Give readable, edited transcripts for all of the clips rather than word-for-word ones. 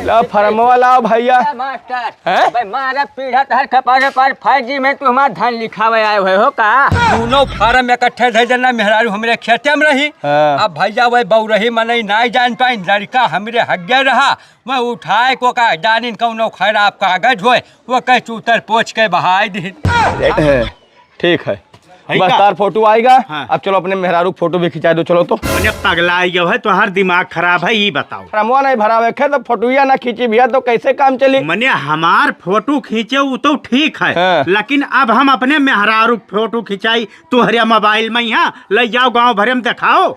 ला फरमवा लाओ भैया। मास्टर भाई मारा पीढ़ा हर कपारे पर फर्जी में तू हमारा धन लिखावे आए हुए हो का? दोनों फार्म इकट्ठे थे जना मेहरारू हमरे खेते में रही। अब भैया वही बहु रही मनई नहीं जान पाई, लड़का हमरे हग्गे रहा। मैं उठाए को का जानिन कौनो खराब कागज होए वो कह चूतर पोछ के बहाई दी। ठीक है बस तार फोटो आएगा। हाँ। अब चलो अपने मेहरारू फोटो भी खिंचा दो। चलो तो पगला है तो हर दिमाग खराब है, ये बताओ फरमवा नहीं भरा हुआ तो फोटोया ना खींची भैया तो कैसे काम चली? मने हमार फोटो खींचे वो तो ठीक है। हाँ। लेकिन अब हम अपने मेहरारू फोटो खिंचाई तुम्हारे मोबाइल में यहाँ ले जाओ गाँव भरे में दिखाओ।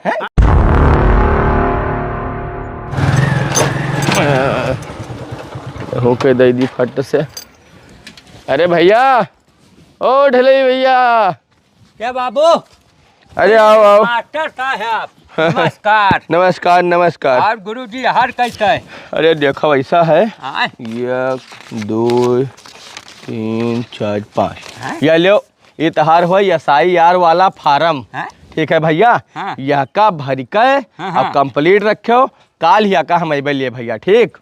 होके दे दी फट से। अरे भैया ओ ढले भैया। क्या बाबू? अरे आओ आओ। मास्टर साहब नमस्कार। नमस्कार नमस्कार। और गुरुजी हर कैसे? अरे देखो ऐसा है, हाँ? 1 2 3 4 5 ये लो ये तहार हो SIR वाला फार्म। ठीक है भैया। हाँ? यह का भर के अब कंप्लीट रखो, काल ही का हम लिए भैया। ठीक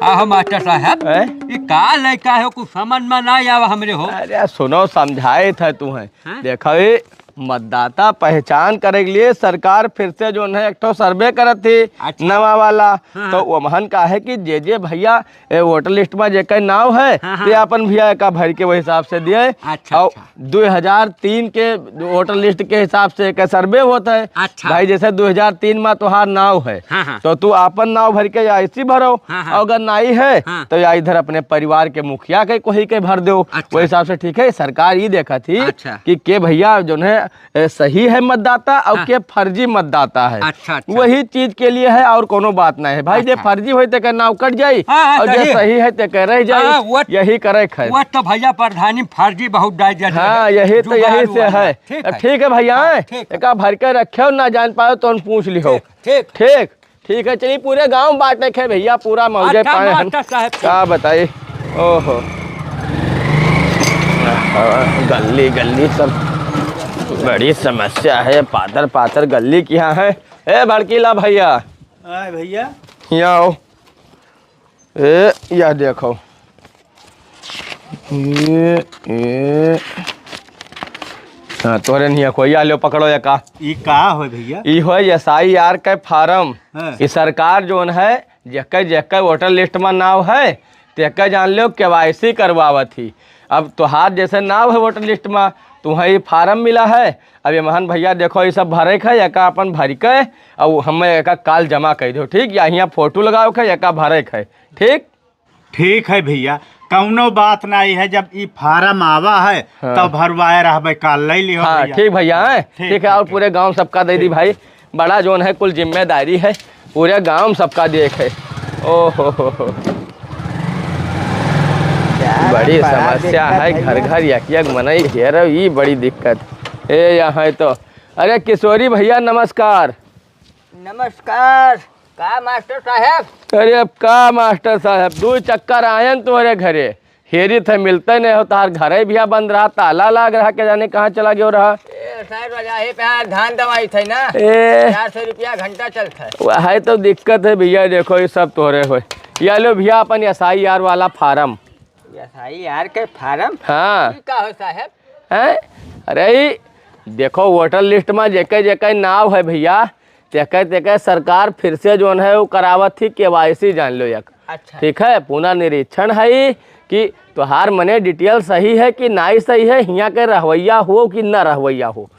हाँ मास्टर साहब ये का लड़का है कुछ समझ में ना आवा हमरे हो। अरे सुनो समझाए थे तुम्हें। देखो मतदाता पहचान करे के लिए सरकार फिर से जो है एक तो सर्वे करत थी। अच्छा। नवा वाला। हाँ। तो वमहन का है कि जे भैया वोटर लिस्ट में जे नाव है। हाँ। ते अपन भैया का भर के वही हिसाब से दिए। अच्छा। और 2003 के वोटर लिस्ट के हिसाब से एक सर्वे होता है। अच्छा। भाई जैसे 2003 में तुहार नाव है। हाँ। तो तू अपन नाव भर के या इसी भरो। हाँ। अगर नाई है। हाँ। तो या इधर अपने परिवार के मुखिया के कोई के भर दो। अच्छा। वही हिसाब से ठीक है। सरकार ये देखा थी। अच्छा। कि के भैया जो है सही है मतदाता और के फर्जी मतदाता है। अच्छा। वही चीज के लिए है और कोनो बात नहीं है भाई। जे फर्जी होते के नाव कट जाये और जो सही है ते के रह जाए। यही करे है वो तो भैया प्रधानी फर्जी बहुत डाल। हाँ यही तो यही से है। ठीक है भैया एक भर के रखे ना जान पाओ तो पूछ लिहो। ठीक ठीक ठीक है। चलिए पूरे गाँव बांटे खे भैया पूरा मौजे पाए क्या बताइए। ओहो गली गली सब बड़ी समस्या है। पातर पातर गली की यहाँ है। ए भड़कीला भैया भैया यहाँ आओ। यह देखो ये हाँ तोरे नहीं कोई लो पकड़ो या का हो भैया? ई हो SIR के फार्म। ये सरकार जो है जक वोटर लिस्ट में नाव है तेक जान लो KYC करवावत थी। अब तुहार जैसे नाव है वोटर लिस्ट में तुम्हें ये फार्म मिला है। अब ये महान भैया देखो ये सब भरे है या का अपन भर के और हमें एक काल जमा कर दो। ठीक या यहाँ फोटो लगाओ है या का भरे है। ठीक ठीक है भैया कौनो बात नहीं है। जब ये फार्म आवा है। हाँ। तब भरवाए रह काल ले लियो। हाँ ठीक भैया ठीक है। और पूरे गांव सबका दे दी भाई। बड़ा जोन है कुल जिम्मेदारी है पूरे गांव सबका देख है। ओहो बड़ी समस्या है घर घर यक मनई घेर ये बड़ी दिक्कत। ए यहाँ तो अरे किशोरी भैया नमस्कार। नमस्कार का मास्टर साहब? अरे अब का मास्टर साहब 2 चक्कर आयन तुम्हारे घरे हेरी थे मिलते नहीं हो। तार घरे भी बंद रहा ताला लाग रहा के जाने कहाँ चला गया रहा। धान दवाई थे ना 400 रुपया घंटा चलता है। वह तो दिक्कत है भैया। देखो ये सब तोहरे हो या लो भैया अपन SIR वाला फार्म। SIR के फार्म? हाँ का हो साहब? है अरे देखो वोटर लिस्ट में जेके नाव है भैया तेके सरकार फिर से जो है वो करावत थी KYC जान लो एक। अच्छा। ठीक है पुनः निरीक्षण है कि तुहार मने डिटेल सही है कि नहीं सही है, यहाँ के रहवैया हो कि न रहवैया हो।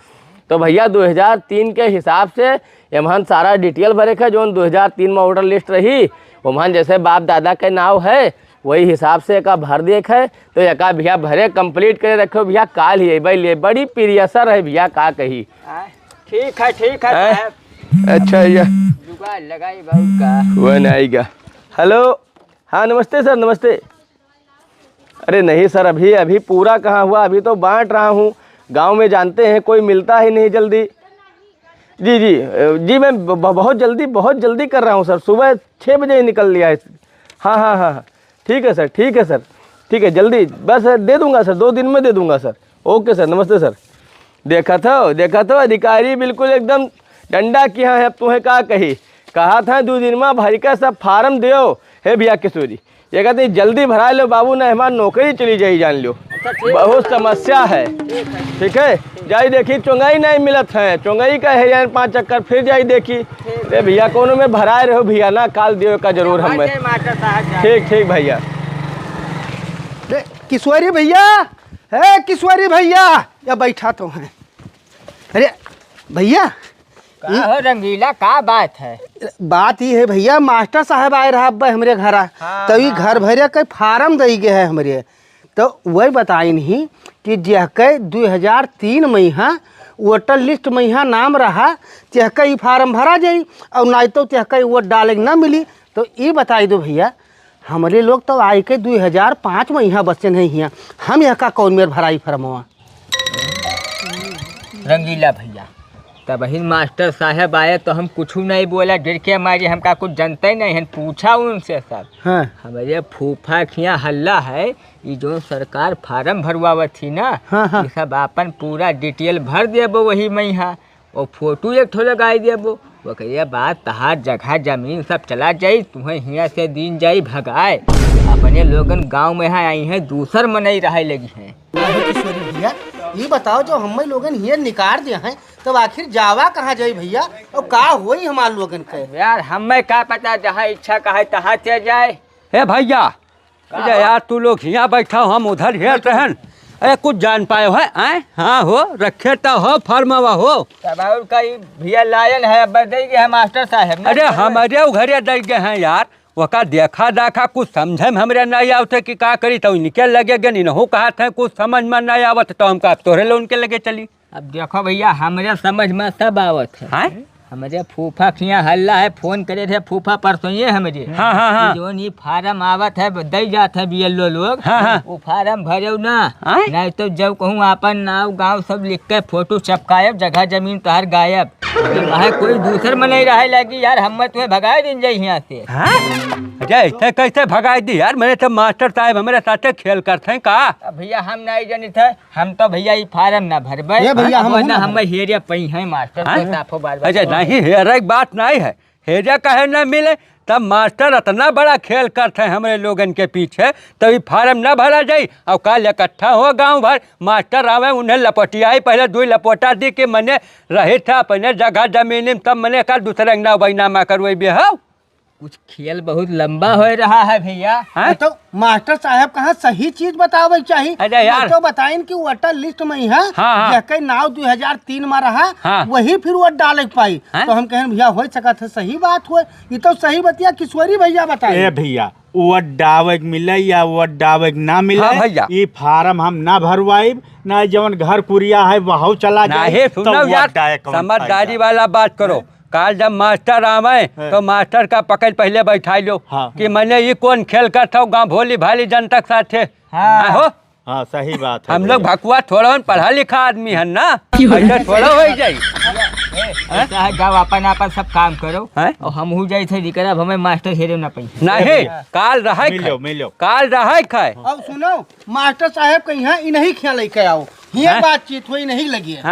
तो भैया 2003 के हिसाब से एमहन सारा डिटेल भरे है जो 2003 में वोटर लिस्ट रही वमहन जैसे बाप दादा के नाव है वही हिसाब से एक भर देख है। तो एक भैया भरे कंप्लीट करे रखो भैया काल ही भाई बड़ी प्रियसर है भैया का कही। ठीक है ठीक है। अच्छा भैया जुगाड़ लगाई बहुत का वो आएगा। हेलो हाँ नमस्ते सर नमस्ते। अरे नहीं सर अभी पूरा कहाँ हुआ, अभी तो बांट रहा हूँ गांव में। जानते हैं कोई मिलता ही नहीं जल्दी। जी जी जी मैं बहुत जल्दी कर रहा हूँ सर। सुबह 6 बजे ही निकल लिया है। हाँ हाँ हाँ ठीक है सर ठीक है सर ठीक है जल्दी बस दे दूंगा सर 2 दिन में दे दूंगा सर। ओके सर नमस्ते सर। देखा था अधिकारी बिल्कुल एकदम डंडा किया है। अब तुम्हें क्या कही कहा था 2 दिन में भर के सब फार्म दियो हे भैया किशोरी, ये कहते जल्दी भरा लो बाबू, न हमारी नौकरी चली जाई जान लो, बहुत समस्या है। ठीक है, जाई देखी चुंगाई नहीं मिलत है, चुंगाई का है 5 चक्कर, फिर जाई देखी। अरे भैया कोनो में भराए रहो भैया ना, काल दियो का जरूर हमें। ठीक ठीक भैया। किशोरी भैया, है किशोरी भैया, या बैठा तो है। अरे भैया का हो रंगीला, का बात है? बात ये है भैया, मास्टर साहब आए रहा अब हमरे घर, तो ये घर भरे के फार्म दे गए है हमरे, तो वही बताई नहीं कि जहके 2003 में यहाँ वोटर लिस्ट में यहाँ नाम रहा, तहके ये फार्म भरा जाई, और नहीं तो तहके वोट डाले ना मिली। तो ये बताई दो भैया, हमारे लोग तो आए के 2005 में यहाँ बच्चे नहीं हैं, हम यहाँ का कौन मेर भराई फरमवा। रंगीला भैया, तब ही मास्टर साहब आए तो हम कुछ नहीं बोला, डर के हमारे हमका कुछ जानते ही नहीं है, पूछा उनसे सब। हाँ हमारे फूफा के यहाँ हल्ला है, ये जो सरकार फार्म भरवावत थी ना, हाँ। ये सब अपन पूरा डिटेल भर देबो वही में यहाँ, और फोटो एक ठो लगाई देबो, वो कहिए बात तहार जगह जमीन सब चला जाई, तुम्हें यहाँ से दिन जाई भगाए, अपने लोगन गांव में यहाँ आई हैं, दूसर में नहीं रहे लगी हैं। किशोरी भैया ये बताओ, जो हम लोगन हियर निकाल दिए हैं, तब आखिर जावा कहाँ जाई भैया, और का होई हमारे लोगन के? यार हमें का पता, जहाँ इच्छा का है तहाँ चल जाए। हे भैया, अरे यार तू लोग यहाँ बैठा हो, हम उधर हेर रहन, अरे कुछ जान पाए हो? आए हाँ हो रखे तो हो फॉर्मवा हो, तब और का भैया लायन है, अब दे गए मास्टर साहब। अरे हमारे घरे दे गए हैं यार, वका देखा दाखा कुछ समझे में हमरे नहीं आवते कि का करी, तो निकल लगे गए नहीं कहा था, कुछ समझ में नहीं आवत, तो हम का तोहरे लो उनके लगे चली। अब देखो भैया, हमारे समझ में सब आवत है। हमारे फूफा के यहाँ हल्ला है, फोन करे थे फूफा परसों ये हमारे, हाँ हाँ हाँ, जो ये फार्म आवत है दे जात है बीएलओ लोग, हाँ हाँ, वो फार्म भरे ना, नहीं तो जब कहूँ अपन नाव गांव सब लिख के फोटो चपकायब, जगह जमीन तोहर गायब, वहाँ कोई दूसर में नहीं रहे लगी यार, हम तुम्हें भगाए दिन जाए यहाँ से। अरे ऐसे कैसे भगाई दी यार, मैंने तो मास्टर साहब हमारे साथ खेल करते हैं का। भैया हम नहीं जानी थे, हम तो भैया ये फार्म ना भरबे, हम हेरिया पई हैं मास्टर के साफो बार। अच्छा नहीं, हेरे की बात नहीं है, हेरे कहे न मिले, तब मास्टर इतना बड़ा खेल करते हैं हमारे लोगन के पीछे, तभी फार्म न भरा जाई, और कल इकट्ठा हो गांव भर, मास्टर आवे उन्हें लपटियाई, पहले 2 लपोटा दी कि मैंने रहे था अपने जगह जमीन, तब मैंने कल दूसरे ना बैनामा करवे भी हो। कुछ खेल बहुत लंबा हो रहा है भैया। तो मास्टर साहब कहाँ सही चीज बतावे चाहिए। अरे यार तो बताइन कि वोटर लिस्ट में है, जके नाव 2003 में रहा, वही फिर वोट डाले पाई, तो हम कहें भैया हो सका था, सही बात हो, ये तो सही बतिया किशोरी भैया बताए। भैया वोट डावे मिले या वोट डावे ना मिले, ये फार्म हम ना भरवाई, ना जवन घर कुरिया है वहाँ चला जाए, सुनो यार समझदारी वाला बात करो। काल जब मास्टर आवे तो मास्टर का पकड़ पहले बैठा लो, कि मैंने ये कौन खेल करता हूँ गाँव भोली भाली जनता के साथ है। हो हाँ सही बात है, हम लोग भकुआ थोड़ा पढ़ा लिखा आदमी है ना, ऐसा थोड़ा हो जाए। जाओ अपन अपन सब काम करो, और हम हो जाए थे करब, हमें मास्टर हेरे ना पाई नहीं, काल रहे मिलो काल रहे खाए। अब सुनो मास्टर साहब कहीं है इन्हीं खेल लेके आओ, ये बातचीत हुई नहीं लगी है।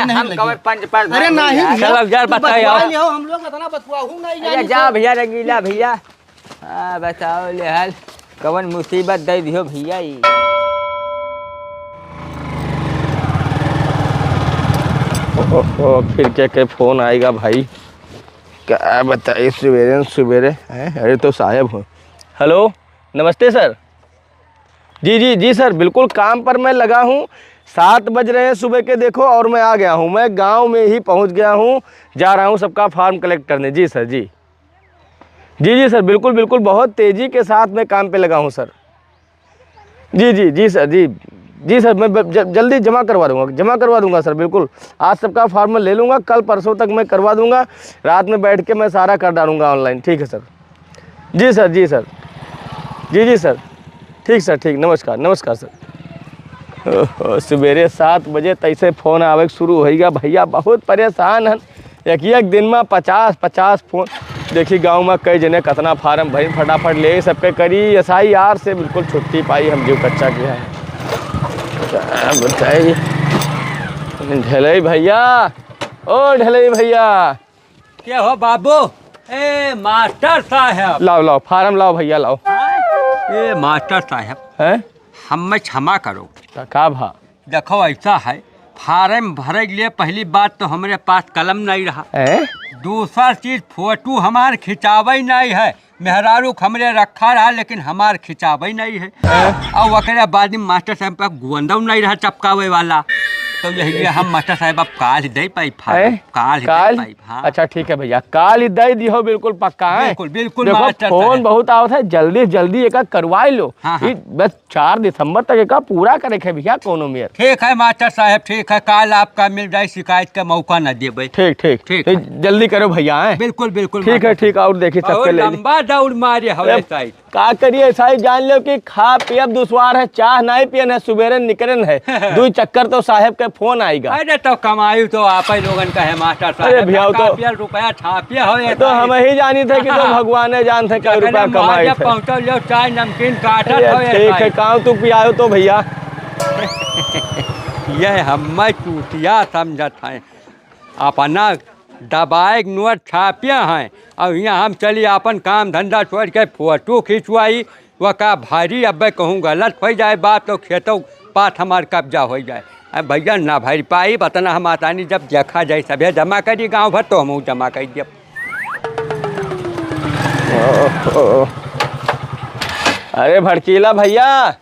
हम कवर पंच पर, अरे नहीं चलो यार बताओ, हम लोग इतना बतवाहू नहीं जाओ भैया रंगीला भैया, बताओ ले हाल कवन मुसीबत दे दियो भैया। ये फिर क्या फोन आएगा भाई, क्या बताइए सवेरे सवेरे हैं। अरे तो साहब हो, हेलो नमस्ते सर। जी सर, बिल्कुल काम पर मैं लगा हूँ, 7 बज रहे हैं सुबह के देखो, और मैं आ गया हूँ, मैं गांव में ही पहुँच गया हूँ, जा रहा हूँ सबका फार्म कलेक्ट करने। जी सर, जी सर, बिल्कुल बहुत तेज़ी के साथ मैं काम पे लगा हूँ सर। जी सर, जी सर, मैं जल्दी जमा करवा दूंगा सर, बिल्कुल आज सबका फॉर्म ले लूँगा, कल परसों तक मैं करवा दूंगा, रात में बैठ के मैं सारा कर डालूँगा ऑनलाइन। ठीक है सर। जी सर, जी सर, ठीक सर, ठीक, नमस्कार सर। सवेरे 7 बजे तैसे फ़ोन आवे शुरू होगा भैया, बहुत परेशान हैं, एक दिन में 50 फोन। देखिए गांव में कई जने कितना फार्म भरी, फटाफट ले सबके करी, SIR से बिल्कुल छुट्टी पाई, हम जीव कच्चा किया है। बताइए ढलई भैया, ओ ढलई भैया, क्या हो बाबू, ए मास्टर साहब, लाओ लाओ फार्म लाओ भैया लाओ। ए मास्टर साहब, है हमें क्षमा करो। का भा देखो ऐसा है, फार्म भरे के लिए पहली बात तो हमारे पास कलम नहीं रहा, है दूसरा चीज फोटो हमार खिंचावे नहीं है। मेहरारू हमरे रखा रहा लेकिन हमार खिंचावे नहीं है। और वकरे बाद में मास्टर साहब का गोंदव नहीं रहा चपकावे वाला, तो यही हम मास्टर साहब अब काल ही दे पाई काल पाई। हाँ अच्छा ठीक है भैया, काल ही दे दियो बिल्कुल पक्का है। बिल्कुल बिल्कुल देखो मास्टर फोन साहब। बहुत आवत है, जल्दी जल्दी एक करवाई लो। हाँ, हाँ। ई बस 4 दिसंबर तक एक पूरा करे के भैया कोनो में। ठीक है मास्टर साहब, ठीक है, काल आपका मिल जाए, शिकायत का मौका न देवे। ठीक ठीक ठीक तो जल्दी करो भैया है। बिल्कुल बिल्कुल ठीक है ठीक। और देखिए सबके ले लंबा दौड़ मारे हवे साइड। का करिए साहब, जान लो कि खा पियब दुश्वार है, चाह नहीं पियन है, सुबेरे निकलन है। 2 चक्कर तो साहब के फोन आएगा। अरे तो कमाई तो आप ही लोगन का है मास्टर साहब। अरे भैया तो रुपया छापिया हो तो हम ही जानी थे कि तो भगवान जान थे कई रुपया कमाई थे। पहुँचल लो, चाय नमकीन काटत अरे हो। ठीक है, काम तू पियाओ तो भैया। यह हम टूटिया समझत है, अपना दबाए नोट छापिया हैं और यहाँ हम चली अपन काम धंधा छोड़ के फोटो खिंचवाई। वह का भारी अब कहूँ गलत हो जाए बात तो खेतों पात हमार कब्जा हो जाए। अब भैया ना भर पाई बतना, हम आतानी जब देखा जाए सभी जमा करी गाँव भर तो हम जमा कर दिए। अरे भड़कीला भैया।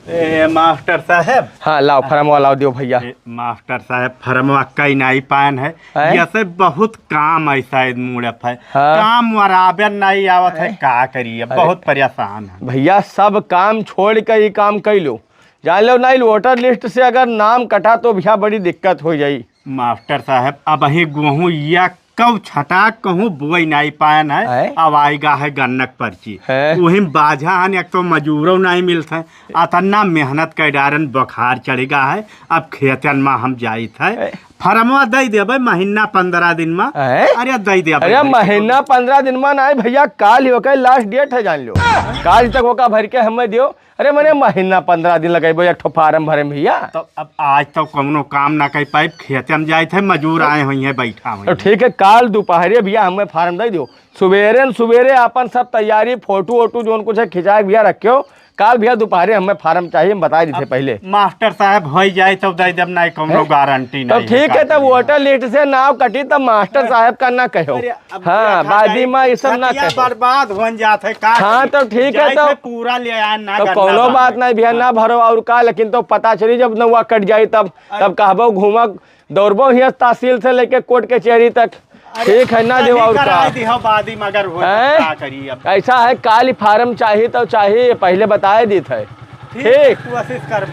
ए मास्टर साहब, हाँ लाओ फरमवा लाओ दियो भैया। मास्टर साहब फरमवा कई नहीं पान है, जैसे बहुत काम ऐसा मुड़प है। हाँ। काम बराबर नहीं आवत है, का करिए, बहुत परेशान है भैया। सब काम छोड़ के ये काम कर लो, जान लो नहीं वोटर लिस्ट से अगर नाम कटा तो भैया बड़ी दिक्कत हो जाई। मास्टर साहब अब ही गेहूँ या कब छटा कहूँ बोई नहीं पायन है। अब आएगा है गन्नक पर्ची, वही बाझा है, एक तो मजूरों नहीं मिलते हैं, अतना मेहनत कर डारन बुखार चढ़ेगा है। अब खेतन में हम जाई थे, फरमवा दे देवे महीना 15 दिन में। अरे दे दे। अरे महीना 15 दिन में नहीं भैया, काल ही होकर लास्ट डेट है, जान लो काल तक होकर भर के हमें दियो। अरे मैंने महीना 15 दिन लगेबो एक ठो फार्म भरे भैया। तो अब आज तो कोनो काम ना कर पाए, खेते में जाए थे, मजूर आए हुई है, बैठा हुई। तो ठीक है, काल दोपहरे भैया हमें फार्म दे दियो। सुबेरे अपन सब तैयारी फोटो वोटो जो कुछ है खिंचाए भैया रखियो। काल भैया दोपहरे हमें फार्म चाहिए, बता दी थे पहले। मास्टर साहब हो जाए तो दे देब, नहीं कोनो गारंटी तो नहीं। ठीक है, तब वोटर लिस्ट से नाव कटी तब मास्टर साहब का ना कहो। हाँ बादी में ये सब ना कहो, बर्बाद हो जाते का। हाँ तो ठीक है, तो पूरा ले आए ना, तो कोनो बात नहीं भैया, ना भरो और का। लेकिन तो पता चली जब नौवा कट जाये तब कहबो घूमा दौड़बो ही तहसील से लेके कोर्ट के चेहरी तक। ठीक है ना देव और का। बादी मगर क्या करिए अब। ऐसा है, काल फार्म चाहिए तो चाहिए, पहले बताए दी थे। ठीक कोशिश कर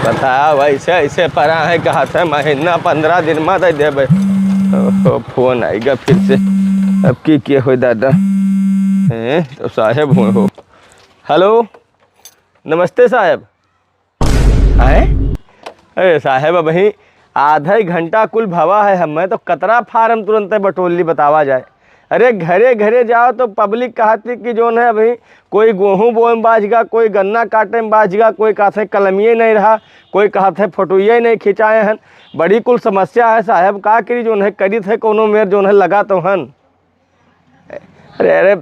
बताया वैसे ऐसे पड़ा है, कहा था महीना 15 दिन में दे देवे। फोन आएगा फिर से, अब की हो दादा हैं तो साहेब हो। हेलो नमस्ते साहब। हैं अरे साहब अब ही आधा ही घंटा कुल भवा है, हमें तो कतरा फार्म तुरंत बटोली बतावा जाए। अरे घरे घरे जाओ तो पब्लिक कहती कि जो है अभी कोई गेहूँ बोए में बाजगा, कोई गन्ना काटे में बाजगा, कोई कहते कलमिए नहीं रहा, कोई कहते फोटोइए नहीं खिंचाए हैं। बड़ी कुल समस्या है साहब, का करी जो है करी थे कोनो मेर जो है लगा तो हन। अरे अरे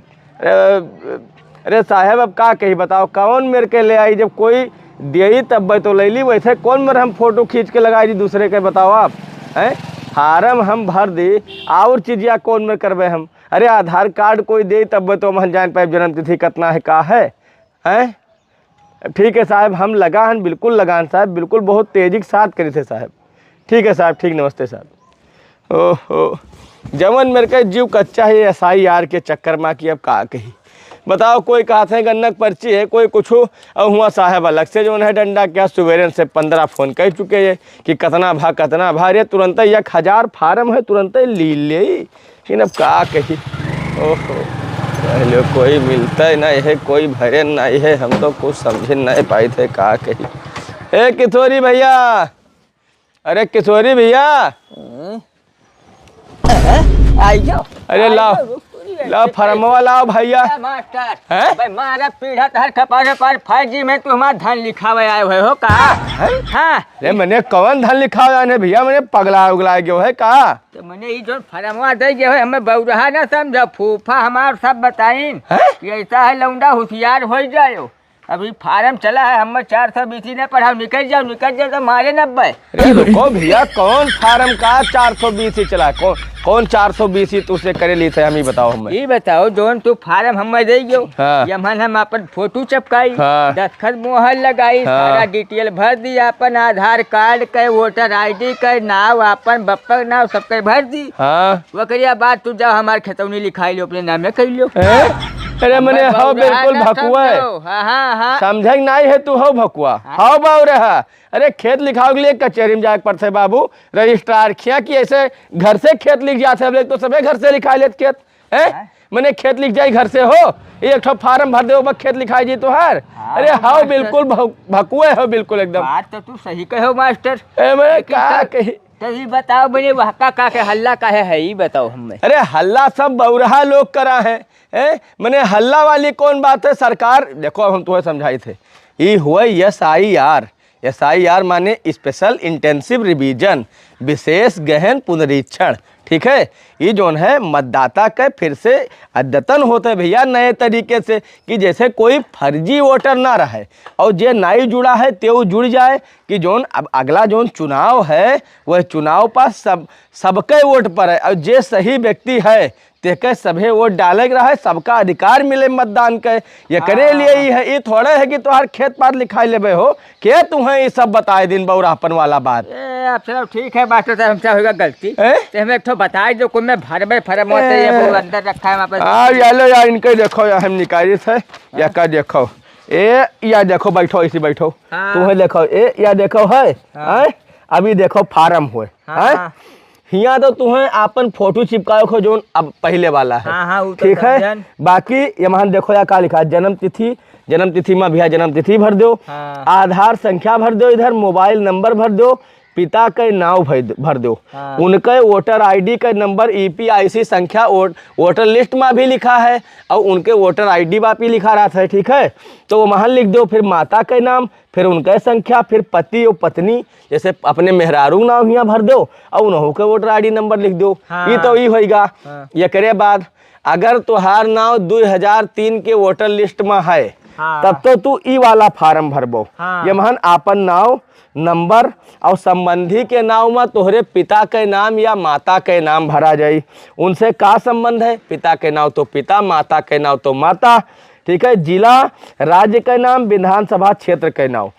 अरे साहब अब का कही बताओ, कौन मेरे के ले आई, जब कोई दियई तब तो ले ली, वैसे कौन मेरे हम फोटो खींच के लगाई जी दूसरे के, बताओ आप हैं। फार्म हम भर दी और चीज़िया कौन में करवे हम। अरे आधार कार्ड कोई दे तब तो हम जान पाए जन्म तिथि कितना है का है हैं। ठीक है साहब, हम लगा हन, बिल्कुल लगान साहब, बिल्कुल बहुत तेजी के साथ करी थे साहब। ठीक है साहब, ठीक, नमस्ते साहब। ओहो जमन मेरे का जीव कच्चा है SIR के चक्कर में कि अब का कही बताओ। कोई कहते हैं गन्नक पर्ची है, कोई कुछ और हुआ साहब अलग से जो है डंडा क्या सुबेरे से 15 फोन कर चुके हैं कि कितना भा रे, तुरंत 1000 फार्म है, तुरंत ली ले। लेकिन अब का कही, ओहो पहले कोई मिलता ही नहीं है, कोई भरे नहीं है, हम तो कुछ समझ नहीं पाए थे का कही। ए किशोरी भैया, अरे किशोरी भैया आई जाओ। अरे लाओ ला फरमवा लाओ भैया। मास्टर हैं? भाई मारा पीढ़ा तहर कपार पर फर्जी में तू हमारा धन लिखावे आए हुए हो का? हाँ रे मैंने कौन धन लिखा हुआ है भैया, मैंने पगला उगला गयो है का? तो मैंने ये जो फरमवा दे गए हो हमें बउरहा ना समझा, फूफा हमार सब बताइन हैं? कि ऐसा है लौंडा होशियार हो जाओ। अभी फार्म चला है हम 420 ने पढ़ाओ, निकल जाओ तो मारे 90। अरे रुको भैया, कौन फार्म का 420 ही चला? कौन 420 ही तुझसे करे ली थे, हम ही बताओ हमें। ये बताओ जोन तू फार्म हमें दे गयो, हाँ। यमन हम अपन फोटो चपकाई, हाँ। दस्तखत मोहर लगाई, हाँ। सारा डिटेल भर दी, अपन आधार कार्ड के, वोटर ID के, नाव अपन बप्पा के नाव सबके भर दी। हाँ वकरिया बात तू जाओ हमार खतौनी लिखाई लो, अपने नाम में कर लो। अरे मैंने हाँ बिल्कुल भकुआ है, हाँ समझ नहीं है तू हो भकुआ, हाँ बाऊ रहा। अरे खेत लिखाओ के लिए कचहरी में जाके पड़ते बाबू, रजिस्ट्रार खिया कि ऐसे घर से खेत लिख जाते हैं तो सबे घर से लिखा लेते खेत है। मैंने खेत लिख जाए घर से हो, एक ठो फार्म भर दे खेत लिखाई जी तुहार। अरे हाँ बिल्कुल भकुआ हो बिल्कुल एकदम। बात तो तू सही कहो मास्टर। मैंने क्या कही तभी बताओ मैंने वहका का के हल्ला का है ही बताओ हमें। अरे हल्ला सब बौरहा लोग करा है, मैंने हल्ला वाली कौन बात है? सरकार देखो, अब हम तुम्हें समझाए थे, ये हुआ SIR माने स्पेशल इंटेंसिव रिवीजन, विशेष गहन पुनरीक्षण। ठीक है, ये जोन है मतदाता के फिर से अद्यतन होते भैया नए तरीके से, कि जैसे कोई फर्जी वोटर ना रहे और जे नहीं जुड़ा है त्यो जुड़ जाए, कि जोन अब अगला जोन चुनाव है वह चुनाव पास सबके वोट पर है, और जे सही व्यक्ति है तेके सभे वोट डाले रहा है, सबका अधिकार मिले मतदान के। ये करे लिए ही है, ये थोड़े है कि तुहार खेत पात लिखाई लेबे हो के तुम्हें ये सब बताए दिन बौरापन वाला बात। अब चलो ठीक है मास्टर साहब, हमसे होगा गलती, तो हमें एक ठो बताए जो कोई में भरबे फरम होते ये वो अंदर रखा है वहाँ पर। या लो या इनके देखो, या हम निकाली थे या का देखो या देखो, बैठो इसी बैठो, तुम्हें देखो या देखो है अभी देखो फार्म हुए हिया तो तुम्हें आपन फोटो चिपकाओ खो जो अब पहले वाला है। ठीक है, बाकी यहाँ देखो या का लिखा है, जन्म तिथि में भैया जन्म तिथि भर दो, आधार संख्या भर दो, इधर मोबाइल नंबर भर दो, पिता के नाम भर दो, उनके वोटर ID का नंबर, EPIC संख्या वोटर लिस्ट में भी लिखा है और उनके वोटर ID भी लिखा रहा था। ठीक है, तो वो वहाँ लिख दो, फिर माता के नाम, फिर उनके संख्या, फिर पति और पत्नी, जैसे अपने मेहरारू नाम यहाँ भर दो और उन्हों के वोटर ID नंबर लिख दो। ये तो ये होगा। ये करे बाद अगर तुहार नाम 2003 के वोटर लिस्ट में है तब तो तू ई वाला फार्म भरबो। ये महन आपन नाम नंबर और संबंधी के नाम में तोहरे पिता के नाम या माता के नाम भरा जाई। उनसे का संबंध है? पिता के नाम तो पिता, माता के नाम तो माता। ठीक है, जिला राज्य के नाम, विधानसभा क्षेत्र के नाम।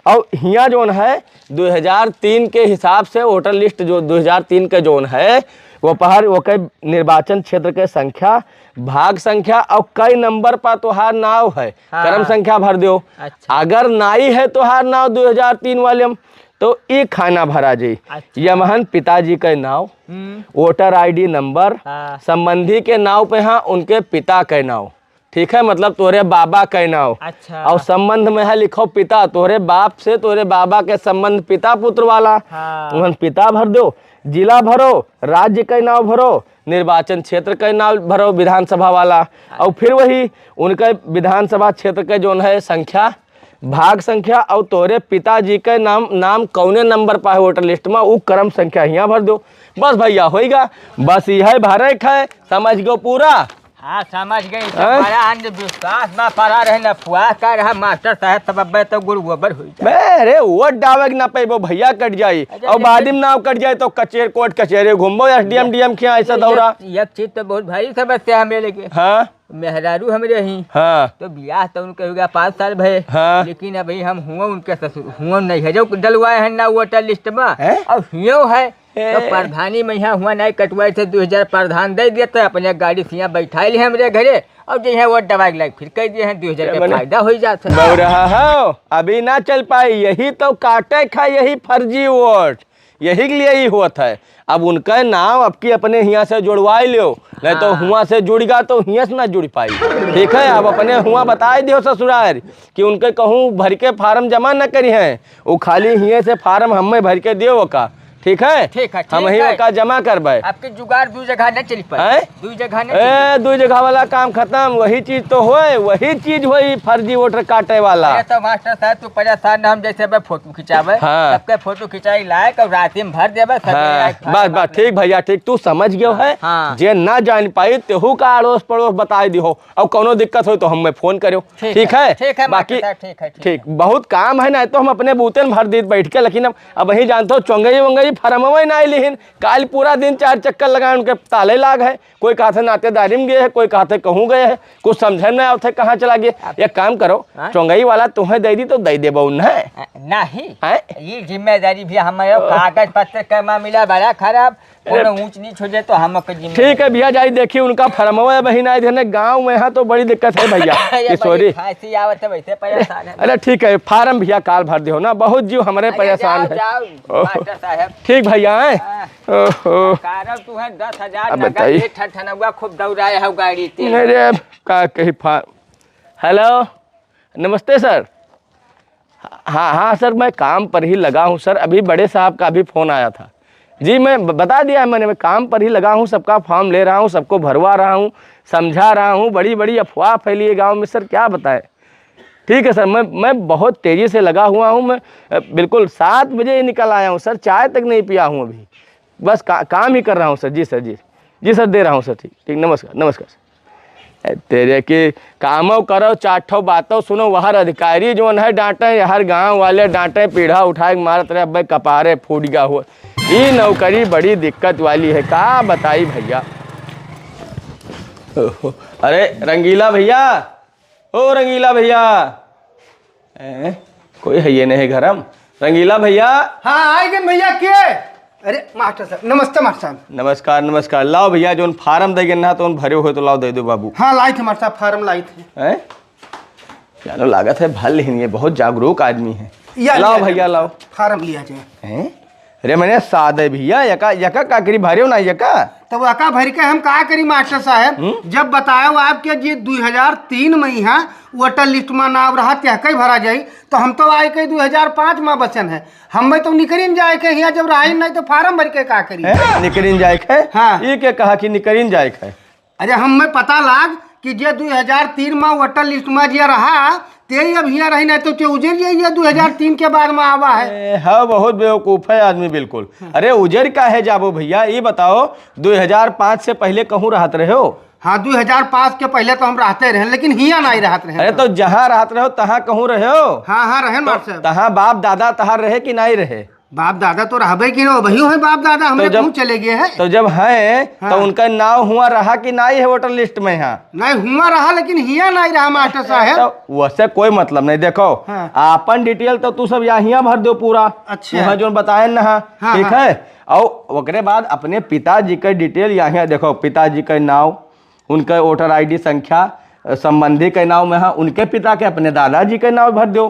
और हिया जोन है 2003 के हिसाब से वोटर लिस्ट जो 2003 के जोन है वो पहर वो कई निर्वाचन क्षेत्र के संख्या, भाग संख्या और कई नंबर पर तोहार नाव है, क्रम संख्या भर दो। अच्छा। अगर नाई है तोहार नाव 2003 वाले तो ये खाना भरा जाये। अच्छा। यमहन पिताजी के नाव, वोटर ID नंबर, संबंधी के नाव पे हाँ उनके पिता के नाव। ठीक है, मतलब तोरे बाबा के नाव। अच्छा। और संबंध में है लिखो पिता, तोरे बाप से तोरे बाबा के संबंध पिता पुत्र वाला। हाँ। पिता भर दो, जिला भरो, राज्य के नाव भरो, निर्वाचन क्षेत्र के नाव भरो, विधानसभा वाला। और फिर वही उनके विधानसभा क्षेत्र के जो है संख्या, भाग संख्या और तोरे पिताजी के नाम कौने नंबर पर है वोटर लिस्ट में वो क्रम संख्या यहाँ भर दो। बस भैया होएगा, बस यह भरे है, समझ गो पूरा। हाँ समझ गई, बड़ा अंधविश्वास में पड़ा रहे न फुआ का रहा मास्टर साहब, तब अब तो गुरु गोबर हो जाए। अरे वोट डावे ना पे वो भैया कट जाये और बाद में नाव कट जाए तो कचेर कोर्ट कचेरे घूमो, SDM DM क्या ऐसा दौरा। एक चीज तो बहुत भारी समस्या है मेरे के। हाँ, मेहरारू हमरे ही। हाँ, तो ब्याह तो उनके हो गया 5 साल भय। हाँ, लेकिन अभी हम हुआ उनके ससुर हुआ नहीं है जो डलवाए हैं ना वोटर लिस्ट में, और हियो है तो प्रधानी में यहाँ हुआ नहीं कटवाए थे 2000 प्रधान दे दिया, तो अपने गाड़ी से यहाँ बैठाई हमरे घरे और जो है वोट दवाई लाइक फिर कह दिए हैं 2000 का फायदा हो जाता है। बोल रहा हो अभी ना चल पाई, यही तो काटे खा, यही फर्जी वोट यही के लिए ही होता है। अब उनका नाम आपकी अपने हिया से जुड़वा लो, नहीं तो हुआ से जुड़ेगा तो हिया से ना जुड़ पाई। ठीक है, अब अपने हुआ बताए दियो ससुराल कि उनके कहूँ भर के फार्म जमा न करी हैं, वो खाली हिया से फार्म हमें भर के दियो का। ठीक है ठीक है, ठीक हम ही है। का जमा करबे। आपके जुगाड़ दू जगह न चली हैं? पाए, दू जगह न चली। ए 2 जगह वाला काम खत्म, वही चीज तो होए, वही चीज होई फर्जी वोटर काटे वाला। अरे तो मास्टर साहब तू परेशान न, हम जैसे बे फोटो खिंचावे, हाँ। सबके फोटो खिंचाई लायक और रात में भर देवे सवेरे हाँ, आके खाए बस बस बाप ठीक भैया ठीक, तू समझ गयो है। हाँ। जे ना जान पाई तेहू का अड़ोस पड़ोस बताई दिहो, और कोनो दिक्कत हो तो हमें फोन करो। ठीक है ठीक है बाकी मास्टर साहब, ठीक है, ठीक, बहुत काम है ना, तो हम अपने बूते में भर दी बैठ के, लेकिन अब वही जानते हो चौंगई वंगई फरमवा ना लिहिन, काल पूरा दिन 4 चक्कर लगाए उनके ताले लाग है, कोई कहा थे नातेदारी में गए है, कोई कहा थे कहूँ गए है, कुछ समझे ना आते कहाँ चला गया। एक काम करो, हाँ? चौंगई वाला तुम्हें दे दी तो दे दे बउन है। नहीं हैं? ये जिम्मेदारी भी हमारे, कागज पत्र का मामला बड़ा खराब, कोनो ऊंच नीच हो जाए तो हमको जिम्मेदारी। ठीक है भैया जाई देखिए उनका फरमवा बहिन आए थे गाँव में, यहाँ तो बड़ी दिक्कत है भैया किशोरी। खांसी आवत है, वैसे परेशान है। अरे ठीक है, फार्म भैया काल भर दियो ना, बहुत जीव हमारे अरे परेशान जाओ, है। जाओ, मास्टर साहब। ठीक भैया है। हाँ। ओहो कारण तू है 10,000 अब नगद बताइए। ये ठठनवा खूब दौड़ाए है गाड़ी तेल। मेरे का कहीं हेलो नमस्ते सर। हाँ हाँ सर, मैं काम पर ही लगा हूँ सर, अभी बड़े साहब का भी फ़ोन आया था जी, मैं बता दिया है मैंने, मैं काम पर ही लगा हूँ, सबका फॉर्म ले रहा हूँ, सबको भरवा रहा हूँ, समझा रहा हूँ, बड़ी बड़ी अफवाह फैली है गाँव में सर, क्या बताएं। ठीक है सर, मैं बहुत तेज़ी से लगा हुआ हूँ, मैं बिल्कुल 7 बजे ही निकल आया हूँ सर, चाय तक नहीं पिया हूँ अभी, बस काम ही कर रहा हूँ सर। जी सर, जी सर, दे रहा हूँ सर। ठीक ठीक, नमस्कार नमस्कार सर। तेरे की कामों करो 4 ठो बातों सुनो, वहाँ अधिकारी जो है डांटे, हर गांव वाले डांटे, पीढ़ा उठा के मारत रहे, अब कपारे फूट गया हुआ, ये नौकरी बड़ी दिक्कत वाली है, का बताई भैया। अरे रंगीला भैया, ओ रंगीला भैया, कोई है ये नहीं घर हम, रंगीला भैया। हाँ आए गए भैया के। अरे मास्टर साहब नमस्ते मास्टर साहब। नमस्कार नमस्कार, लाओ भैया जो फार्म देगे ना तो भरे हो तो लाओ दे दो बाबू। हाँ लाई थे मास्टर साहब, फार्म लाई थे। हैं? चलो लागत है भल, लेकिन ये बहुत जागरूक आदमी है। या लाओ भैया लाओ फार्म लिया जाए। हैं? अरे मैंने सादे भैया यका यका काकरी भारे हो ना यका। तब अका भर के हम का करी मास्टर साहब, जब बतायो आपके जी 2003 में यहाँ वोटर लिस्ट में नाम रहा त्या कई भरा जाई, तो हम तो आए के 2005 में बचन है, हम तो निकरिन जाए के यहाँ जब रहा नहीं तो फार्म भर के का करी। निकरिन जाए है। हाँ। ये क्या कहा कि निकरिन जाए है। अरे हमें पता लाग कि जे 2003 में वोटर लिस्ट में जे रहा ते अब यहाँ रही नहीं तो उजर ये 2003 के बाद में आवा है। हाँ बहुत बेवकूफ़ है आदमी बिल्कुल। अरे उजर का है जाबो भैया, ये बताओ 2005 से पहले कहूँ रहते रहे हो? हाँ 2005 के पहले तो हम रहते रहे, लेकिन हिया नहीं रहते रहे। अरे तो जहाँ रहते रहो तहाँ कहूँ रहे हो? हाँ हाँ रहे मास्टर साहब। तहाँ बाप दादा तहाँ रहे कि नहीं रहे? बाप दादा तो रहबे कि ना, वही है बाप दादा, हमें जब- कहूँ चले गए हैं। तो जब है हाँ। तो उनका नाम हुआ रहा कि नहीं है वोटर लिस्ट में? यहाँ नहीं हुआ रहा, लेकिन हिया नहीं रहा मास्टर साहब। तो वैसे कोई मतलब नहीं। देखो हाँ। आपन डिटेल तो तू सब यहाँ भर दो पूरा, अच्छा। वहाँ जो बताए ना। हाँ, ठीक हाँ। है, और ओकरे बाद अपने पिताजी का डिटेल यहाँ देखो, पिताजी का नाम, उनका वोटर ID संख्या, संबंधी के नाम में, हाँ उनके पिता के अपने दादाजी के नाम भर दो,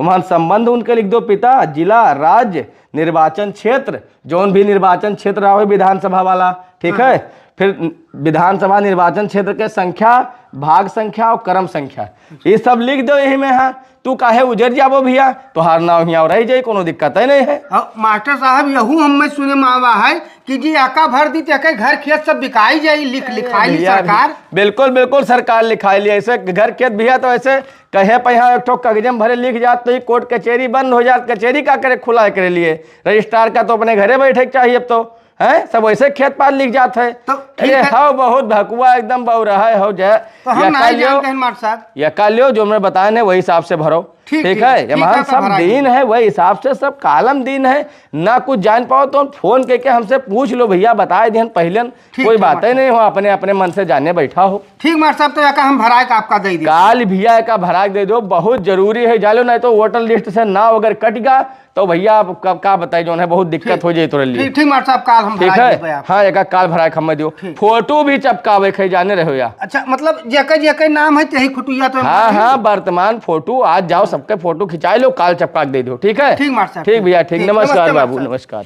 वहाँ संबंध उनके लिख दो, पिता, जिला, राज्य, निर्वाचन क्षेत्र, जौन भी निर्वाचन क्षेत्र रहा हो विधानसभा वाला। ठीक है, फिर विधानसभा निर्वाचन क्षेत्र के संख्या, भाग संख्या और क्रम संख्या, ये सब लिख दो यही में। हाँ तू काहे उजर जाबो भैया, तोहार नाम यहाँ रह जाए, कोनो दिक्कत है नहीं है। और मास्टर साहब यहू हमें सुने में आवा है कि जी आका भर दी ते घर खेत सब बिकाई जाई, लिखाई ली भैया, सरकार। बिल्कुल बिल्कुल सरकार लिखाई ली, ऐसे घर खेत भैया तो ऐसे कहे पे यहाँ एक ठो कागजम भरे लिख जात तो ये कोर्ट कचहरी बंद हो जात, कचहरी का करे खुला करे लिए, रजिस्ट्रार का तो अपने घरे बैठे के चाहिए अब तो है, सब वैसे खेत पाल लिख जात है। तो ठीक अरे है। हाँ बहुत भकुआ एकदम बहु रहा है हो जाए। तो हम नहीं जानते हैं मास्टर साहब। यका लियो जो मैं बताए ने वही हिसाब से भरो। ठीक, ठीक ठीक, है, ठीक है, हमारा तो सब भरा दिन है वही हिसाब से, सब कालम दिन है ना, कुछ जान पाओ तो फोन करके हमसे पूछ लो भैया, बताए दिन पहले, कोई ठीक, बातें नहीं हो, अपने अपने मन से जाने बैठा हो। ठीक मास्टर साहब, तो आका हम भराए का आपका दे दिए। काल भैया का भराक दे दो, बहुत जरूरी है जालो, नहीं तो वोटर लिस्ट से नाम अगर कट गया तो भैया आप का बताए जो है बहुत दिक्कत हो जाए तोरे लिए। ठीक ठीक मास्टर साहब, काल हम ठीक भराए देबे है, आप। हाँ एक काल भराए हमें दियो, फोटो भी चपकावे खे जाने रहो या। अच्छा मतलब जेके नाम है तेही खुटुया तो। हाँ हाँ वर्तमान फोटो आज जाओ, सबके फोटो खिंचाए लो, काल चपका के दे दो। ठीक है, ठीक मास्टर साहब, ठीक भैया, ठीक, ठीक, नमस्कार नमस्ते बाबू, मास्टर नमस्कार।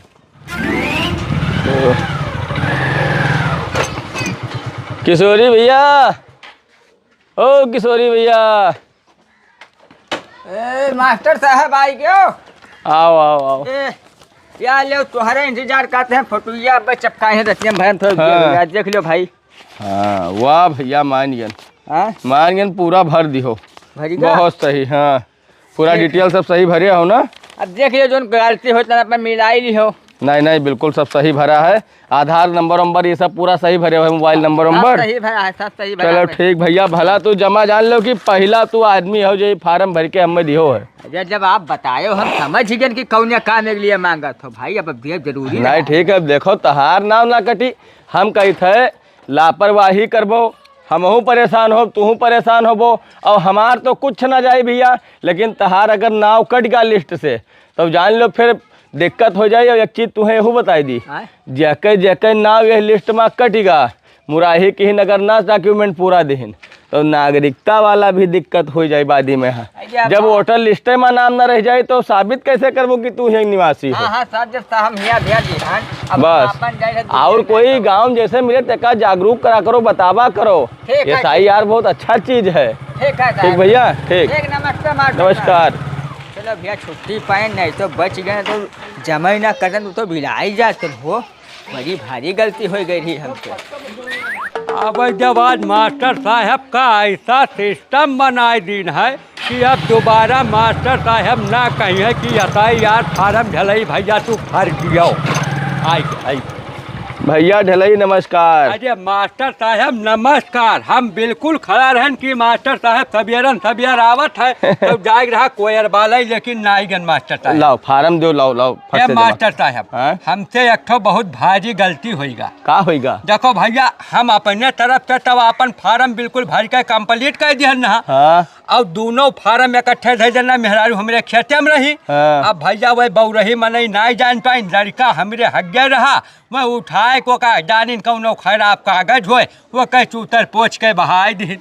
किशोरी भैया, ओ किशोरी भैया, ए मास्टर साहब आई क्यों? आओ आओ आओ। या ले तुम्हारा इंतजार करते हैं फोटोया अब चपकाए हैं रतिया भरन हाँ। थोड़ा देख लो भाई। हाँ वाह भैया मान गन हाँ मान गन पूरा भर दिहो भरीगा बहुत सही। हाँ पूरा डिटेल सब सही भरे हो ना। अब देख लियो जो गलती होता है अपन मिलाई ली हो। नहीं नहीं बिल्कुल सब सही भरा है। आधार नंबर ये सब पूरा सही भरे हुए, मोबाइल नंबर सही भरा है, सब सही भरा चलो है। ठीक भैया भला तू जमा जान लो कि पहला तू आदमी हो जो फार्म भर के हमें दियो है। अरे जब आप बताए हो हम समझ ही गए कि कौन काम के लिए मांगा तो भाई अब देव जरूरी नहीं ठीक है। अब देखो तहार नाम ना कटी, हम कही थे लापरवाही करबो, हमहू परेशान हो तू परेशान होबो और हमार तो कुछ ना जाए भैया। लेकिन तहार अगर नाव कट गया लिस्ट से तो जान लो फिर दिक्कत हो जाए। और एक चीज़ तुम्हें यहू बताई दी, जैके जैके नाव यह लिस्ट में कटेगा मुराही की ही नगर ना डॉक्यूमेंट पूरा दिन तो नागरिकता वाला भी दिक्कत हो जाए बादी में। हाँ जब वोटर लिस्ट में नाम ना रह जाए तो साबित कैसे करबो कि तू यही निवासी हो। बस और कोई गांव जैसे मिले तक जागरूक करा करो, बतावा करो। ये सही यार बहुत अच्छा चीज है। ठीक भैया ठीक नमस्कार। चलो भैया छुट्टी पाए नहीं तो बच गए तो जमा ही ना करन तो भिलाई जाते हो। बड़ी भारी गलती हो गई थी हमसे। अब जब आज मास्टर साहब का ऐसा सिस्टम बनाए दिन है कि अब दोबारा मास्टर साहब ना कहिए कि यार फार्म ढलई भैया तू भर दियो। आई भैया ढलई नमस्कार। अरे मास्टर साहब नमस्कार। हम बिल्कुल खड़ा रहन कि मास्टर साहब सबियर आवत है तो जाग रहा कोयर वाला लेकिन नाईगन मास्टर साहब। लाओ फार्म दो लाओ मास्टर साहब हमसे एक ठो बहुत भारी गलती होएगा। का होएगा? देखो भैया हम अपने तरफ से तब अपन फार्म बिल्कुल भर के कंप्लीट कर दिया ना। हाँ। और दोनों फार्म इकट्ठे थे जना मेहरारू हमरे खेते में रही। हाँ। अब भैया वही बहु रही मनई नहीं जान पाई, लड़का हमरे हग्गे रहा। मैं उठाए को का डानिन कौनो खराब कागज होए वो कह चूतर पोछ के बहाई दी।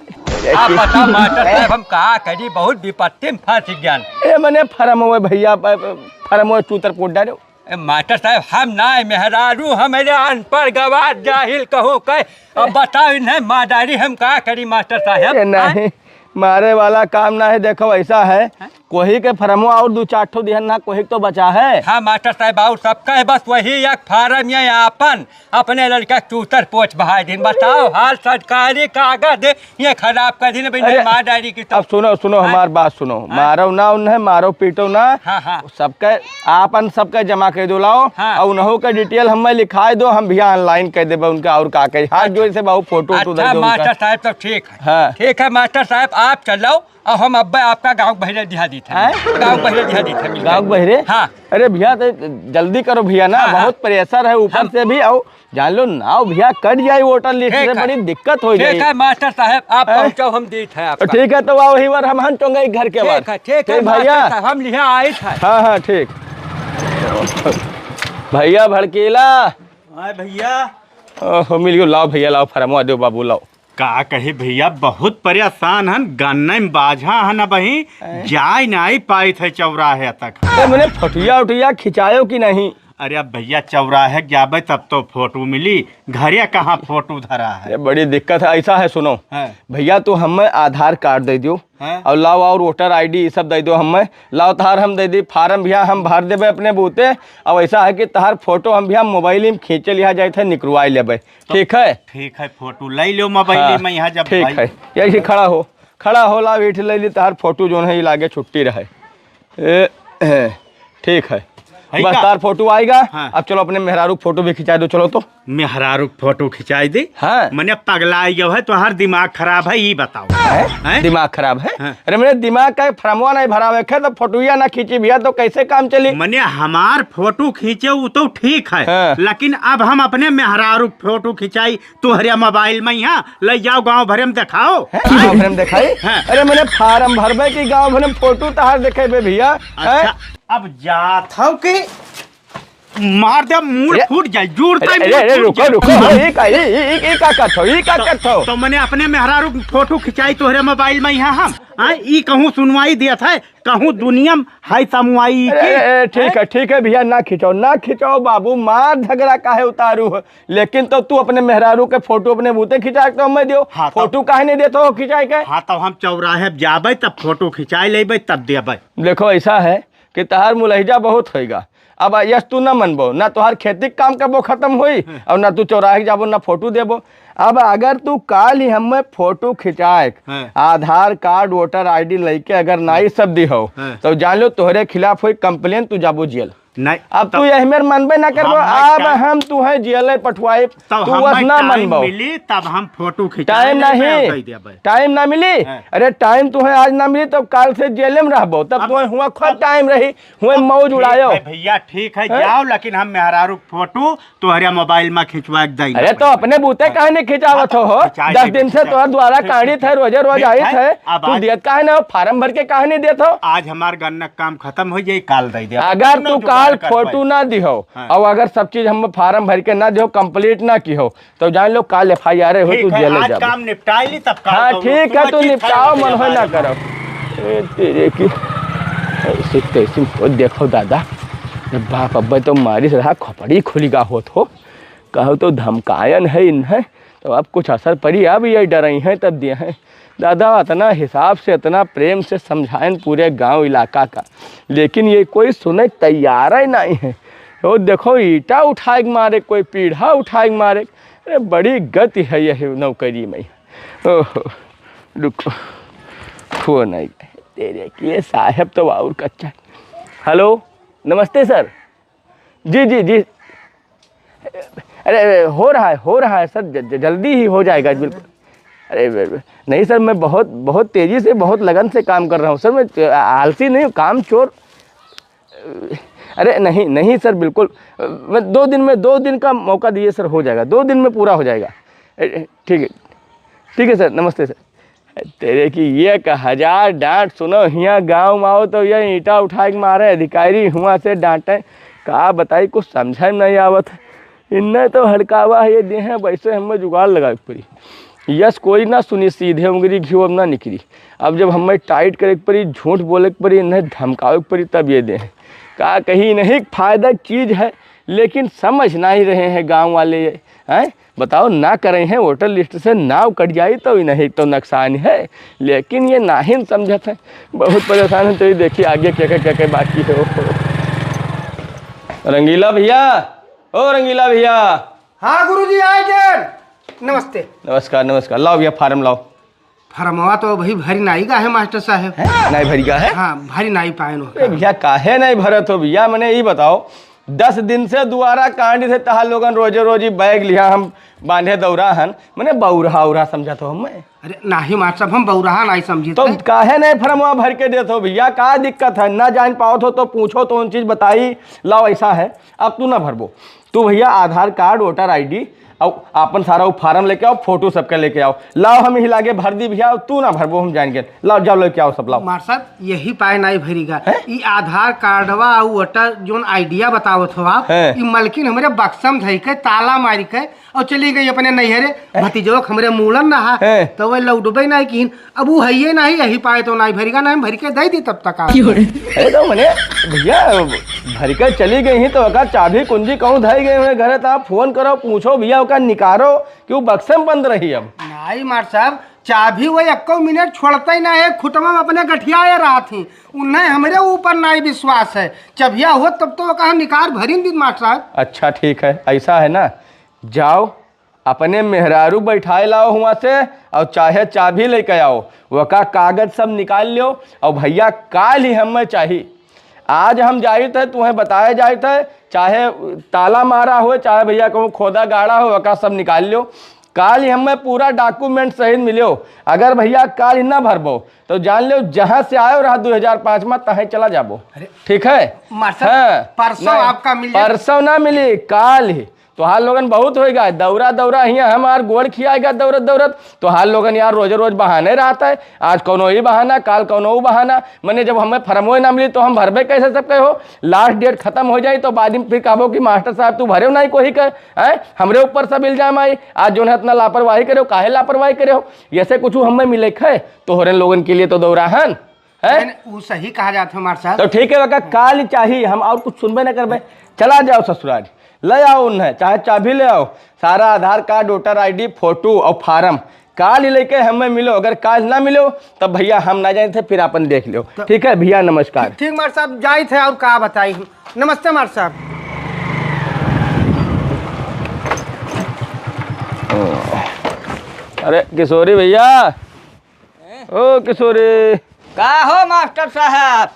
आप बता मास्टर साहब हम कहा करी बहुत विपत्ति में फंस ज्ञान। ए मने फार्म हुए भैया फार्म हुए चूतर पोट डालो। मास्टर साहब हम ना मेहरारू हमारे अनपढ़ गवार जाहिल कहूँ कह। अब बताओ इन्हें मादारी हम कहा करी मास्टर साहब। नहीं मारे वाला काम ना है। देखो ऐसा है कोही के फरमो और दो चार ठो दिहन ना कोही तो बचा है। हाँ मास्टर साहब और सबका है बस वही एक फार्म ये अपन अपने लड़का चूतर पोछ बहाई दिन। बताओ हाल सरकारी कागज ये खराब कर दिन माँ डायरी की। अब सुनो हमार बात सुनो। मारो ना उन्हें मारो पीटो ना। हाँ। सबके आपन सबके जमा कर दो लाओ। हाँ। और उन्हों का डिटेल हमें लिखाए दो, हम भैया ऑनलाइन कर देबे उनका और का कही हाथ जोड़ से बहु फोटो अच्छा मास्टर साहब तो ठीक है। हाँ। ठीक है मास्टर साहब आप चलो और हम अब्बा आपका गाँव बहरे दिहा दी था। गाँव बहरे दिहा दी था। गाँव बहरे। हाँ। अरे भैया तो जल्दी करो भैया ना। हाँ। बहुत प्रेशर है ऊपर से भी। और जान लो नाव भैया कट जाए वोटर लिस्ट से बड़ी दिक्कत हो जाए। ठीक है मास्टर साहब आप पहुँचो हम दी थे आपका। ठीक है तो वही बार हम हन चोंगे घर के बाद। ठीक है भैया हम लिहा आए थे। हाँ ठीक भैया भड़केला भैया मिल गयो। लाओ भैया लाओ फरमवा दो बाबू लाओ। का कहे भैया बहुत परेशान हन गन्ने में बाझा हन। अब ही जाए नहीं पाई थे चौराहे तक। मैंने फोटिया उटिया खिंचायो कि नहीं? अरे अब भैया चौराहे जाबे तब तो फोटो मिली, घरे कहाँ फोटो धरा है। बड़ी दिक्कत है। ऐसा है सुनो भैया तो हमें आधार कार्ड दे दो और लाओ और वोटर आईडी ये सब दे दो हमें। लाओ तहार हम दे दी फार्म भैया हम भर देवे अपने बूते। अब ऐसा है कि तहार फोटो हम भैया मोबाइल में खींचे लिया जाए थे निकलवाई लेबे। ठीक है? ठीक है फोटो ले लो मोबाइल में यहाँ जब। ठीक है यही खड़ा हो ला बैठ ले ली तहार फोटो जो है लागे छुट्टी रहे। ठीक है बस तार फोटो आएगा। हाँ। अब चलो अपने मेहरारू फोटो भी खिंचा दो। चलो तो मेहरारू फोटो खिंचाई दे। हाँ। मैंने पगला गया है तो हर दिमाग खराब है ये बताओ। दिमाग खराब है? हाँ। अरे मेरे दिमाग का फरमवा नहीं भरा हुआ तो फोटोया ना खींची भैया तो कैसे काम चली? मैंने हमार फोटो खींचे वो तो ठीक है। हाँ। लेकिन अब हम अपने मेहरारू फोटो खिंचाई तुम्हारे मोबाइल में यहाँ ले जाओ गाँव भरे में दिखाओ। गाँव भरे में दिखाई? हाँ। अरे मैंने फार्म भरबे की गाँव भरे में फोटो तहार देखे भैया। अच्छा अब जात हो कि मार दे मुंह फूट जाए जुड़ता अरे रुको ये का करत हो? तो मैंने अपने मेहरारू फोटो खिंचाई तोहरे मोबाइल में यहाँ हम ई कहूँ सुनवाई दिया था कहूँ दुनिया में हाई समुआई। ठीक है भैया ना खिंचाओ बाबू मार झगड़ा काहे उतारू हो। लेकिन तो तू अपने मेहरारू के फोटो अपने बूते खिंचा के मैं दियो। हाँ, फोटो काहे नहीं देते हो खिंचाई के? हाँ तो हम चौराहे जाबे तब फोटो खिंचाई लेबे तब देबे। देखो ऐसा है कि तहार मुलहिजा बहुत होएगा अब यस तू ना मनबो ना तोहार खेती के काम करबो खत्म हुई और ना तू चौराहे जाबो ना फोटो देबो। अब अगर तू काल ही हमें फोटो खिंचाए आधार कार्ड वोटर आईडी लेके अगर नाई सब दी हो तो जान लो तोहरे खिलाफ हुई कंप्लेन तू जाबो जेल। नहीं अब तू यही मेरे मनबे ना करबो अब हम तू है जेल पठवाए तू बस ना मनबो मिली तब हम फोटो टाइम नहीं टाइम ना मिली अरे टाइम तू है आज ना मिली तो काल से जेल में रहबो तब तू हुआ खुद टाइम रही हुए मौज उड़ायो। भैया ठीक है जाओ लेकिन हम मेहरारू फोटो तुम्हारे मोबाइल में खिंचवा देंगे। अरे तो अपने बूते काहे नहीं खिंचावत हो 10 दिन से तोहर द्वारा काढ़ी थे रोजे रोज आई थे तू दियत काहे ना फार्म भर के काहे नहीं देत हो। आज हमार गन्ना काम खत्म हो जाए काल दे दे। अगर तू काल फोटो ना दी हो और अगर सब चीज हम फार्म भर के ना दो कंप्लीट ना की हो तो जान लो काल FIR हो तू जेल जा। काम निपटा ली तब काल। हाँ ठीक है तू निपटाओ मन हो ना करो तेरे की ऐसे कैसे हो देखो दादा बाप अब्बा तो मारी रहा खोपड़ी खुलीगा होत हो कहो तो धमकायन है इन्हें तो अब कुछ असर पड़ी अब ये डरई हैं तब दिए हैं दादा इतना हिसाब से इतना प्रेम से समझाएं पूरे गांव इलाका का लेकिन ये कोई सुने तैयार ही नहीं है। वो देखो ईटा उठाए मारे कोई पीढ़ा उठाए मारे अरे बड़ी गति है यह नौकरी में। ओहो रुको फोन नहीं तेरे की साहब तो और कच्चा। हेलो नमस्ते सर जी जी जी अरे हो रहा है सर जल्दी ही हो जाएगा बिल्कुल। अरे नहीं सर मैं बहुत तेज़ी से बहुत लगन से काम कर रहा हूँ सर मैं आलसी नहीं हूँ काम चोर। अरे नहीं सर बिल्कुल मैं 2 दिन का मौका दिए सर हो जाएगा 2 दिन में पूरा हो जाएगा। ठीक है सर नमस्ते सर। तेरे की ये का 1000 डांट सुनो यहाँ गांव में आओ तो ये ईंटा उठा के मारे अधिकारी हुआ से डांटे का बताई कुछ समझ नहीं आवत इन्हें तो हड़कावा ये दे हैं वैसे हमें जुगाड़ लगा पड़ी यस कोई ना सुनी सीधे उंगली घी अब ना निकली। अब जब हमें टाइट करे पड़ी झूठ बोले पड़ी इन्हें धमकावे पड़ी तब ये दे का कहीं नहीं फायदा चीज़ है लेकिन समझ ना ही रहे हैं गांव वाले हैं। बताओ ना करें हैं वोटर लिस्ट से नाव कट जाए तो नहीं तो नुकसान है लेकिन ये ना ही समझत है बहुत परेशान है। तो ये देखिए आगे क्या बाकी है। रंगीला भैया ओ रंगीला भैया। हाँ गुरुजी आए गए नमस्ते। नमस्कार लाओ भैया फार्म लाओ। फार्मवा तो भाई भरी नाई का है मास्टर साहब नहीं भरी का है। हाँ भरी नाई पाए भैया काहे नहीं भरत हो भैया मैंने ये बताओ 10 दिन से दुआरा कांडी थे तहा लोगन रोजे रोजी बैग लिया हम बांधे दौरा हन मैंने बौरा समझा तो हम अरे नहीं मास्टर साहब हम बौरा नहीं समझी तो काहे नहीं फरमवा भर के देते हो भैया का दिक्कत है ना जान पाओ तो पूछो तो उन चीज़ बताई लाओ ऐसा है अब तू ना भरबो तू भैया आधार कार्ड वोटर आईडी और अपन सारा वो फार्म लेके आओ फोटो सबके लेके आओ लाओ हम हिला के भर दी भैया तू ना भरबो हम जाएंगे लाओ जाओ लेके आओ सब लाओ। मार साहब यही पाए नहीं भरीगा ये आधार कार्डवा और वोटर जोन आइडिया बतावत हो आप ये मलकिन हमारे बक्सम धई के ताला मारी के और चली गई अपने नैहरे भतीजोक हमारे मूलन रहा तो वह लौटबे नहीं की अब वो है नहीं यही पाए तो नहीं भरीगा नहीं भर के दे दी तब तक। अरे तो मैंने भैया भर के चली गई तो चाबी कुंजी कहूँ धई गए घर तो आप फोन करो पूछो भैया का निकारो कि वो बक्सम बंद रही अब नहीं मार साहब चाबी वही 1 मिनट छोड़ता ही ना है खुटवा में अपने गठिया रहा थी उन्हें हमारे ऊपर नहीं विश्वास है चबिया हो तब तो कहा निकार भरी दी मार साहब। अच्छा ठीक है ऐसा है ना जाओ अपने मेहरारू बैठाए लाओ हुआ से और चाहे चाबी लेके आओ वो का कागज सब निकाल लो और भैया काल ही हमें चाहिए आज हम जाए थे तुम्हें बताया जाए थे चाहे ताला मारा हो चाहे भैया कहूँ खोदा गाड़ा हो वका सब निकाल लो काल ही हमें पूरा डॉक्यूमेंट सहित मिलो अगर भैया काल ही ना भरबो तो जान लो जहाँ से आयो रहा 2005 में तहे चला जाबो ठीक है। परसों आपका मिल परसों ना मिली काल ही तो हाल लोगन बहुत होएगा दौरा यहाँ हमार गोड़ खियाएगा दौरत तो हाल लोगन यार रोज रोज बहाने रहता है आज कौनो ही बहाना काल कौनो बहाना मैंने जब हमें फरमोए ना मिली तो हम भरबे कैसे सब कहो लास्ट डेट खत्म हो जाए तो बाद में फिर कहो कि मास्टर साहब तू भरे नहीं कोई कहे हमरे ऊपर सब इल्जाम आई आज जो है इतना लापरवाही करे हो काहे लापरवाही करे हो ऐसे कुछ हमें मिले है तो हो रहे लोगन के लिए तो दौराहन है वो सही कहा जाता है हमारे साथ। तो ठीक है काल चाहिए हम और कुछ सुनबे न करबे चला जाओ ससुराल ले आओ उन्हें चाहे चाबी ले आओ सारा आधार कार्ड वोटर आईडी फोटो और फार्म काल ही लेके हमें मिलो, अगर काल ना मिलो तब भैया हम ना जाए थे, फिर अपन देख लो। ठीक है भैया, नमस्कार। ठीक मार साहब, जाए थे और का बताई। नमस्ते मार साहब। अरे किशोरी भैया, ओ किशोरी। का हो मास्टर साहब?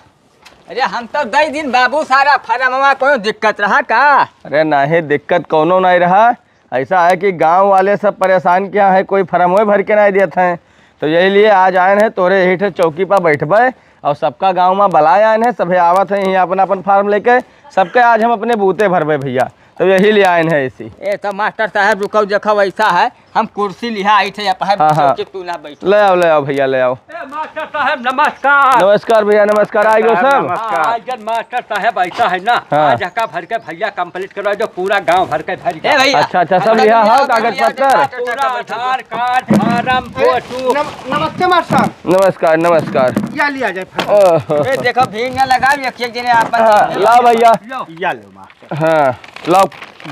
अरे हम तो 2 दिन बाबू सारा फरमवा कोनो दिक्कत रहा का? अरे नहीं दिक्कत कोनो नहीं रहा, ऐसा है कि गांव वाले सब परेशान क्या है, कोई फरमोए भर के नहीं देते हैं, तो यही लिए आज आए हैं तोरे यही ठे चौकी पर बैठबे और सबका गांव में बुलाए आए हैं, सभी आवत हैं यहाँ अपना अपन फार्म लेके, सबके आज हम अपने बूते भरबे भैया, तो यही लिए आए हैं इसी। ए तो मास्टर साहब रुको, देखो ऐसा है हम कुर्सी लिहा आई थे, चौकी तू ना बैठ। ले आओ भैया, ले आओ। मास्टर साहब नमस्कार। नमस्कार भैया, नमस्कार। आइए सब। आज मास्टर साहब ऐसा है ना, हाँ। आज का भर के भैया कंप्लीट करो, जो पूरा गांव भर के भर ए भैया, अच्छा अच्छा, सब लिया हो कागज पत्तर। पूरा आधार कार्ड, फार्म, फोटो। नमस्ते मार साहब। नमस्कार नमस्कार। या लिया जाए। ओहो। ए देखो भीड़ ना लगा, एक दिन हाँ, आपन लाओ भैया। या लो मास्टर। हाँ लाओ,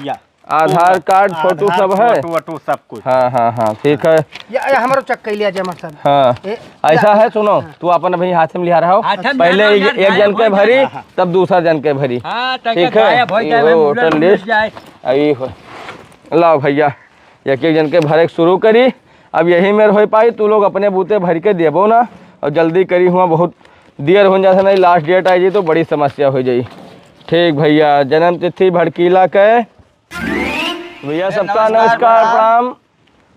या आधार कार्ड, फोटो सब है। फोटो सब कुछ। हाँ हाँ हाँ, ठीक है। या हमारो चक्का लिया जाए मार साहब। हाँ ऐसा है, सुनो तू अपन भाई हाथ में लिया रहा हो, हाथ में पहले लिया रहा, एक जन के गायब भरी, हो तब दूसरा जन के भरी। हाँ, ठीक है, ये वोटर लिस्ट आई हो। लाओ भैया, एक एक जन के भरे शुरू करी, अब यही में हो पाई, तू लोग अपने बूते भर के देबो ना, और जल्दी करी हुआ, बहुत देर हो जाता नहीं, लास्ट डेट आई जी तो बड़ी समस्या हो जाई। ठीक भैया, जन्म तिथि भड़कीला के भैया, सबका नमस्कार प्रणाम।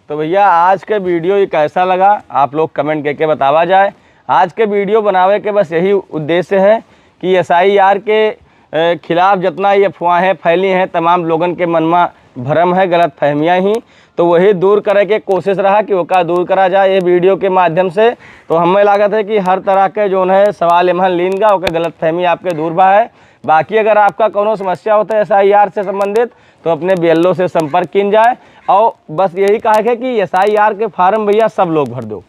तो भैया आज के वीडियो ये कैसा लगा आप लोग कमेंट करके बतावा जाए। आज के वीडियो बनावे के बस यही उद्देश्य है कि SIR के खिलाफ जितना ये अफवाहें फैली हैं, तमाम लोगन के मन में भ्रम है, गलत फहमियाँ ही, तो वही दूर करे के कोशिश रहा कि ओका दूर करा जाए ये वीडियो के माध्यम से। तो हमें लागत है कि हर तरह के जो है सवाल एमहन लीनगा ओके गलत फहमी आपके दूर बा है। बाकी अगर आपका कोनो समस्या होता है SIR से संबंधित तो अपने BLO से संपर्क किन जाए, और बस यही कहा है कि SIR के फार्म भैया सब लोग भर दो,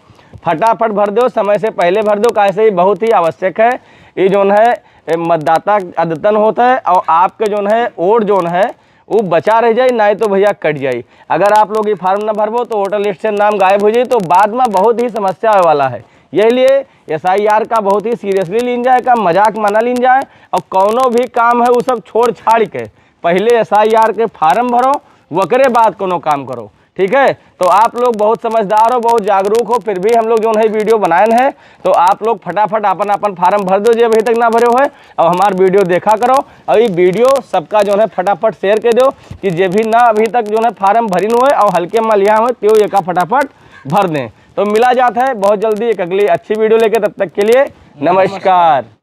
फटाफट भर दो, समय से पहले भर दो, कैसे ही बहुत ही आवश्यक है। ये जो है मतदाता अद्यतन होता है, और आपके जो है वोट जो है वो बचा रह जाए, नहीं तो भैया कट जाए। अगर आप लोग ये फार्म ना भरबो तो वोटर लिस्ट से नाम गायब हो जाए, तो बाद में बहुत ही समस्या आने वाला है। यही लिए SIR का बहुत ही सीरियसली लीन जाए, का मजाक माना लीन जाए, और कौनो भी काम है वो सब छोड़ छाड़ के पहले SIR के फार्म भरो, वकरे बाद कोनो काम करो। ठीक है, तो आप लोग बहुत समझदार हो, बहुत जागरूक हो, फिर भी हम लोग जो है वीडियो बनाए हैं, तो आप लोग फटाफट अपन अपन फार्म भर दो जो अभी तक ना भरे हो है, और हमारा वीडियो देखा करो, और ये वीडियो सबका जो है फटाफट शेयर कर दो कि जे भी ना अभी तक जो है फार्म भरी हुए और हल्के में लिया हुए तो ये का फटाफट भर दें। तो मिला जाता है बहुत जल्दी एक अगली अच्छी वीडियो लेके, तब तक के लिए नमस्कार।